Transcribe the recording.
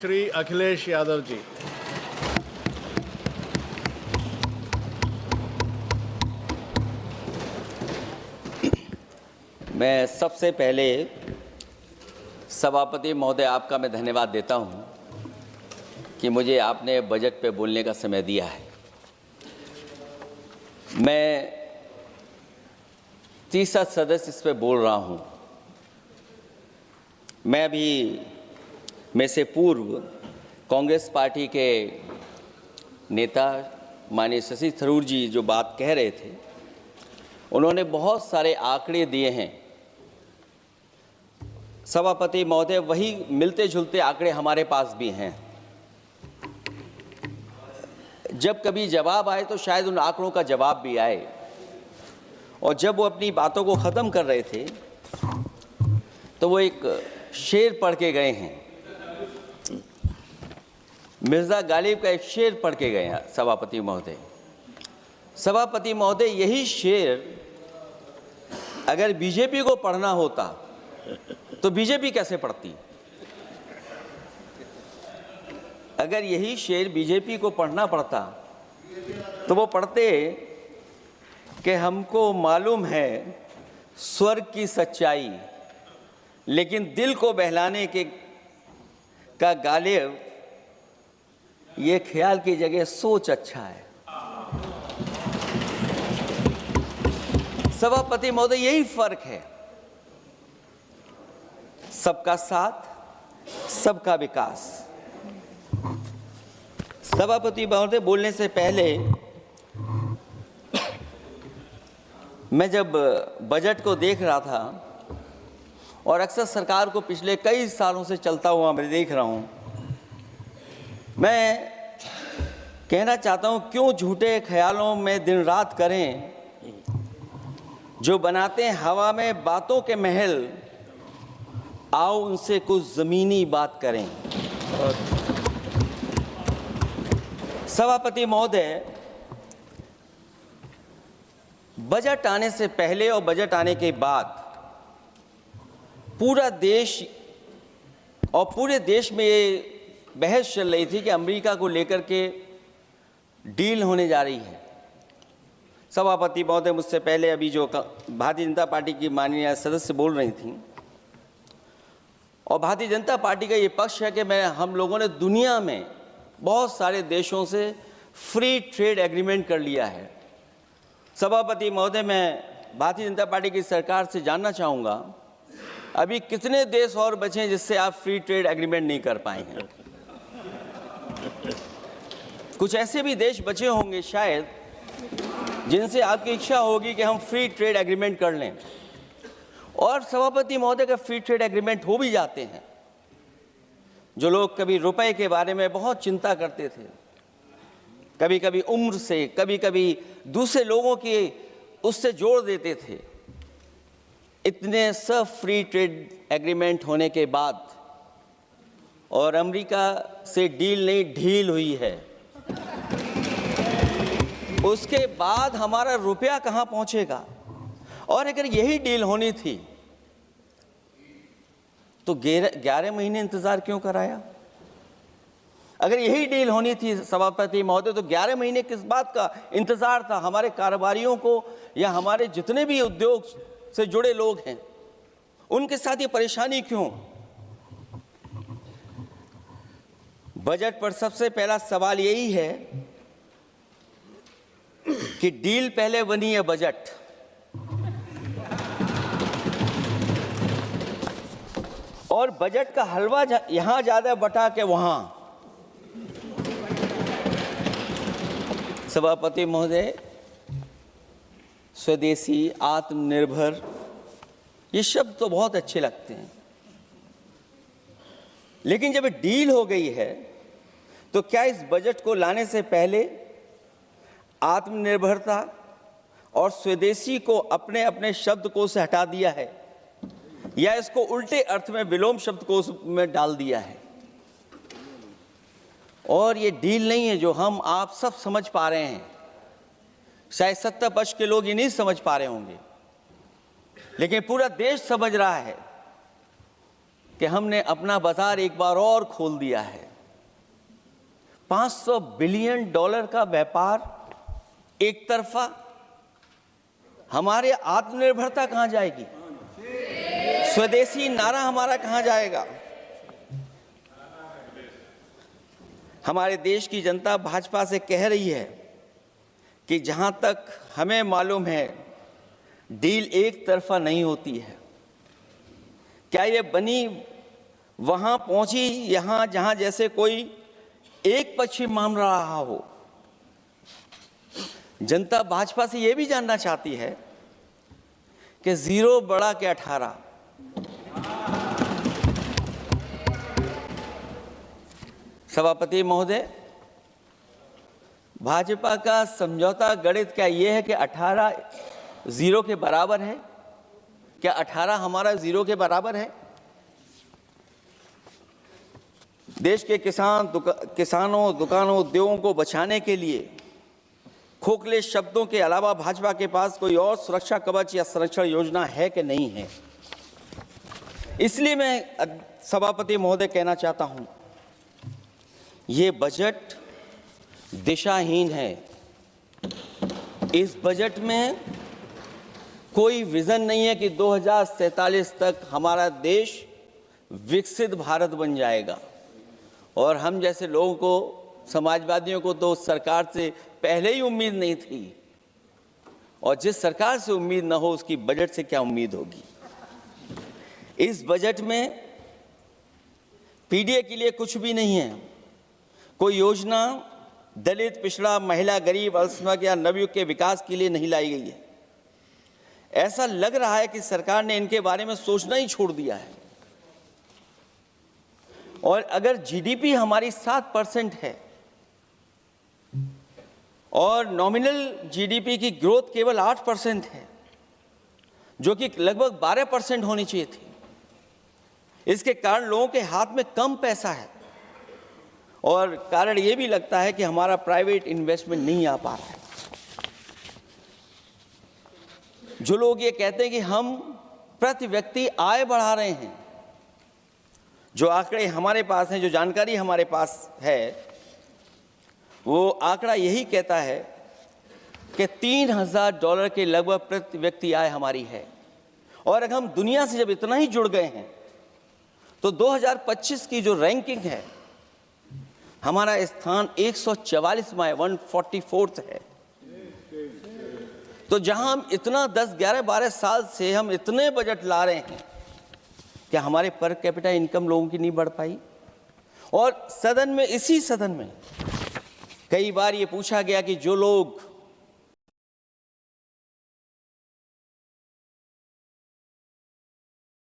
श्री अखिलेश यादव जी। मैं सबसे पहले सभापति महोदय आपका मैं धन्यवाद देता हूं कि मुझे आपने बजट पे बोलने का समय दिया है। मैं तीसरा सदस्य इस पे बोल रहा हूं। मैं अभी में से पूर्व कांग्रेस पार्टी के नेता माननीय शशि थरूर जी जो बात कह रहे थे, उन्होंने बहुत सारे आंकड़े दिए हैं। सभापति महोदय, वही मिलते जुलते आंकड़े हमारे पास भी हैं। जब कभी जवाब आए तो शायद उन आंकड़ों का जवाब भी आए। और जब वो अपनी बातों को ख़त्म कर रहे थे तो वो एक शेर पढ़ के गए हैं। मिर्ज़ा गालिब का एक शेर पढ़ के गए हैं सभापति महोदय। सभापति महोदय, यही शेर अगर बीजेपी को पढ़ना होता तो बीजेपी कैसे पढ़ती? अगर यही शेर बीजेपी को पढ़ना पड़ता तो वो पढ़ते कि हमको मालूम है स्वर्ग की सच्चाई, लेकिन दिल को बहलाने के का गालिब ये ख्याल की जगह सोच अच्छा है। सभापति महोदय, यही फर्क है। सबका साथ, सबका विकास। सभापति महोदय, बोलने से पहले मैं जब बजट को देख रहा था और अक्सर सरकार को पिछले कई सालों से चलता हुआ मैं देख रहा हूं, मैं कहना चाहता हूं, क्यों झूठे ख्यालों में दिन रात करें, जो बनाते हैं हवा में बातों के महल, आओ उनसे कुछ जमीनी बात करें। सभापति महोदय, बजट आने से पहले और बजट आने के बाद पूरा देश और पूरे देश में ये बहस चल रही थी कि अमेरिका को लेकर के डील होने जा रही है। सभापति महोदय, मुझसे पहले अभी जो भारतीय जनता पार्टी की माननीय सदस्य बोल रही थी, और भारतीय जनता पार्टी का ये पक्ष है कि हम लोगों ने दुनिया में बहुत सारे देशों से फ्री ट्रेड एग्रीमेंट कर लिया है। सभापति महोदय, मैं भारतीय जनता पार्टी की सरकार से जानना चाहूँगा, अभी कितने देश और बचे हैं जिससे आप फ्री ट्रेड एग्रीमेंट नहीं कर पाए हैं? कुछ ऐसे भी देश बचे होंगे शायद जिनसे आपकी इच्छा होगी कि हम फ्री ट्रेड एग्रीमेंट कर लें। और सभापति महोदय, का फ्री ट्रेड एग्रीमेंट हो भी जाते हैं। जो लोग कभी रुपए के बारे में बहुत चिंता करते थे, कभी कभी उम्र से, कभी कभी दूसरे लोगों की उससे जोड़ देते थे, इतने सब फ्री ट्रेड एग्रीमेंट होने के बाद और अमेरिका से डील नहीं ढील हुई है, उसके बाद हमारा रुपया कहां पहुंचेगा? और अगर यही डील होनी थी तो 11 महीने इंतजार क्यों कराया? अगर यही डील होनी थी सभापति महोदय, तो 11 महीने किस बात का इंतजार था? हमारे कारोबारियों को या हमारे जितने भी उद्योग से जुड़े लोग हैं, उनके साथ ये परेशानी क्यों? बजट पर सबसे पहला सवाल यही है कि डील पहले बनी है बजट। और बजट का हलवा यहां ज्यादा बटा के वहां। सभापति महोदय, स्वदेशी, आत्मनिर्भर, ये शब्द तो बहुत अच्छे लगते हैं, लेकिन जब डील हो गई है तो क्या इस बजट को लाने से पहले आत्मनिर्भरता और स्वदेशी को अपने अपने शब्दकोश से हटा दिया है, या इसको उल्टे अर्थ में विलोम शब्दकोश में डाल दिया है? और ये डील नहीं है जो हम आप सब समझ पा रहे हैं। शायद सत्ता पक्ष के लोग ये नहीं समझ पा रहे होंगे, लेकिन पूरा देश समझ रहा है कि हमने अपना बाजार एक बार और खोल दिया है। $500 बिलियन का व्यापार एक तरफा, हमारे आत्मनिर्भरता कहां जाएगी? स्वदेशी नारा हमारा कहां जाएगा? हमारे देश की जनता भाजपा से कह रही है कि जहां तक हमें मालूम है डील एक तरफा नहीं होती है। क्या ये बनी वहां पहुंची यहां जहां जैसे कोई एक पक्षी मान रहा हो? जनता भाजपा से यह भी जानना चाहती है कि 0 बड़ा के 18। सभापति महोदय, भाजपा का समझौता गणित क्या यह है कि 18 0 के बराबर है? क्या 18 हमारा 0 के बराबर है? देश के किसानों, दुकानों, उद्योगों को बचाने के लिए खोखले शब्दों के अलावा भाजपा के पास कोई और सुरक्षा कवच या संरक्षण योजना है कि नहीं है? इसलिए मैं सभापति महोदय कहना चाहता हूं, ये बजट दिशाहीन है। इस बजट में कोई विजन नहीं है कि 2047 तक हमारा देश विकसित भारत बन जाएगा। और हम जैसे लोगों को, समाजवादियों को तो सरकार से पहले ही उम्मीद नहीं थी, और जिस सरकार से उम्मीद ना हो उसकी बजट से क्या उम्मीद होगी। इस बजट में पीडीए के लिए कुछ भी नहीं है। कोई योजना दलित, पिछड़ा, महिला, गरीब, अल्पसंख्यक या नवयुवक के विकास के लिए नहीं लाई गई है। ऐसा लग रहा है कि सरकार ने इनके बारे में सोचना ही छोड़ दिया है। और अगर जीडीपी हमारी 7% है और नॉमिनल जीडीपी की ग्रोथ केवल 8% है, जो कि लगभग 12% होनी चाहिए थी, इसके कारण लोगों के हाथ में कम पैसा है। और कारण यह भी लगता है कि हमारा प्राइवेट इन्वेस्टमेंट नहीं आ पा रहा है। जो लोग ये कहते हैं कि हम प्रति व्यक्ति आय बढ़ा रहे हैं, जो आंकड़े हमारे पास हैं, जो जानकारी हमारे पास है, वो आंकड़ा यही कहता है कि $3000 के लगभग प्रति व्यक्ति आय हमारी है। और अगर हम दुनिया से जब इतना ही जुड़ गए हैं तो 2025 की जो रैंकिंग है, हमारा स्थान 144वां है, 144th है। तो जहां हम इतना 10, 11, 12 साल से हम इतने बजट ला रहे हैं, क्या हमारे पर कैपिटा इनकम लोगों की नहीं बढ़ पाई? और सदन में, इसी सदन में कई बार ये पूछा गया कि जो लोग